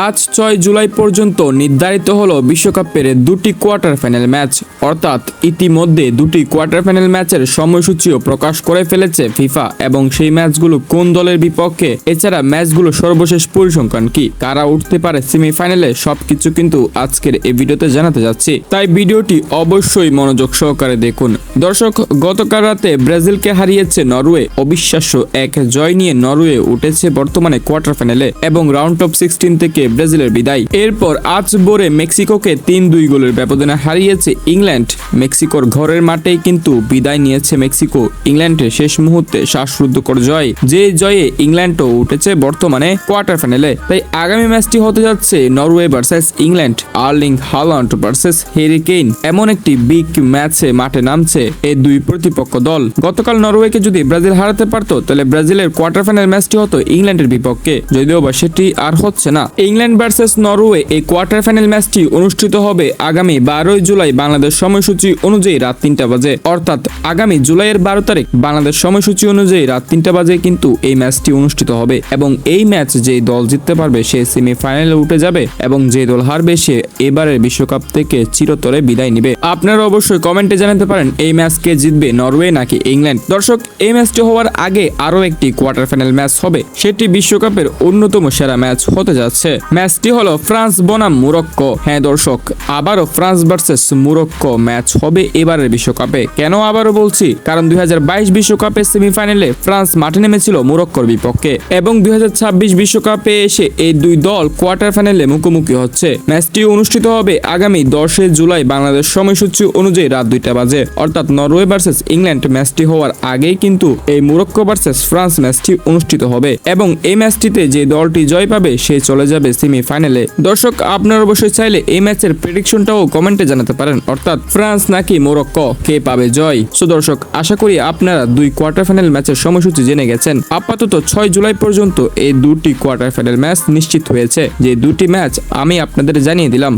আজ 6 জুলাই পর্যন্ত নির্ধারিত হলো বিশ্বকাপের দুটি কোয়ার্টার ফাইনাল ম্যাচ। অর্থাৎ ইতিমধ্যে দুটি কোয়ার্টার ফাইনাল ম্যাচের সময়সূচিও প্রকাশ করে ফেলেছে ফিফা এবং সেই ম্যাচগুলো কোন দলের বিপক্ষে, এছাড়া ম্যাচগুলো সর্বশেষ পরিসংখ্যান কি, কারা উঠতে পারে সেমিফাইনালে, সবকিছু কিন্তু আজকের এই ভিডিওতে জানাতে যাচ্ছি। তাই ভিডিওটি অবশ্যই মনোযোগ সহকারে দেখুন। দর্শক, গতকাল রাতে ব্রাজিলকে হারিয়েছে নরওয়ে। অবিশ্বাস্য এক জয় নিয়ে নরওয়ে উঠেছে বর্তমানে কোয়ার্টার ফাইনালে এবং রাউন্ড অফ 16 থেকে ব্রাজিলের বিদায়। এরপর আজ ভোরে মেক্সিকোকে 3-2 গোলের ব্যবধানে হারিয়েছে ইংল্যান্ড। মেক্সিকোর ঘরের মাঠেই কিন্তু বিদায় নিয়েছে মেক্সিকো। ইংল্যান্ডের শেষ মুহূর্তে শ্বাসরুদ্ধকর জয়, যে জয়ে ইংল্যান্ডও উঠেছে বর্তমানে কোয়ার্টার ফাইনালে। তাই আগামী ম্যাচটি হতে যাচ্ছে Norway versus England. Erling Haaland versus Harry Kane, এমন একটি বিগ ম্যাচে মাঠে নামছে এই দুই প্রতিপক্ষ দল। গতকাল নরওয়েকে যদি ব্রাজিল হারাতে পারত, তাহলে ব্রাজিলের কোয়ার্টার ফাইনাল ম্যাচটি হতো ইংল্যান্ডের বিপক্ষে, যদিও বা সেটি আর হচ্ছে না। ইংল্যান্ড ভার্সেস নরওয়ে এই কোয়ার্টার ফাইনাল ম্যাচটি অনুষ্ঠিত হবে আগামী 12 জুলাই বাংলাদেশ সময়সূচি অনুযায়ী রাত 3টা বাজে। অর্থাৎ আগামী জুলাইয়ের 12 তারিখ বাংলাদেশ সময়সূচি অনুযায়ী রাত 3টা বাজে কিন্তু এই ম্যাচটি অনুষ্ঠিত হবে এবং এই ম্যাচ যেই দল জিততে পারবে সে সেমিফাইনালে উঠে যাবে এবং যে দল হারবে সে এবারের বিশ্বকাপ থেকে চিরতরে বিদায় নিবে। আপনারা অবশ্যই কমেন্টে জানাতে পারেন এই ম্যাচ কে জিতবে, নরওয়ে নাকি ইংল্যান্ড। দর্শক, এই ম্যাচটি হওয়ার আগে আরো একটি কোয়ার্টার ফাইনাল ম্যাচ হবে, সেটি বিশ্বকাপের অন্যতম সেরা ম্যাচ হতে যাচ্ছে। ম্যাচটি হলো ফ্রান্স বনাম মোরক্কো। হ্যাঁ দর্শক, আবারও ফ্রান্স ভার্সেস মোরক্কো ম্যাচ হবে এবারের বিশ্বকাপে। কেন আবারও বলছি, কারণ 2022 বিশ্বকাপের সেমিফাইনালে ফ্রান্স মাঠে নেমেছিল মোরক্কোর বিপক্ষে এবং 2026 বিশ্বকাপে এসে এই দুই দল কোয়ার্টার ফাইনালে মুখোমুখি হচ্ছে। ম্যাচটি অনুষ্ঠিত হবে আগামী 10 জুলাই বাংলাদেশ সময়সূচি অনুযায়ী রাত 2টা বাজে। অর্থাৎ নরওয়ে ভার্সেস ইংল্যান্ড ম্যাচটি হওয়ার আগেই কিন্তু এই মোরক্কো ভার্সেস ফ্রান্স ম্যাচটি অনুষ্ঠিত হবে এবং এই ম্যাচটিতে যে দলটি জয় পাবে সে চলে যাবে সেমিফাইনালে। দর্শক, আপনারা অবশ্যই চাইলে এই ম্যাচের প্রেডিকশনটাও কমেন্টে জানাতে পারেন, অর্থাৎ ফ্রান্স নাকি মোরক্কো, কে পাবে জয়। সো দর্শক, আশা করি আপনারা দুই কোয়ার্টার ফাইনাল ম্যাচের সময়সূচি জেনে গেছেন। আপাতত 6 জুলাই পর্যন্ত এই দুটি কোয়ার্টার ফাইনাল ম্যাচ নিশ্চিত হয়েছে। যে দুটি ম্যাচ আমি আপনাদের জানিয়ে দিলাম।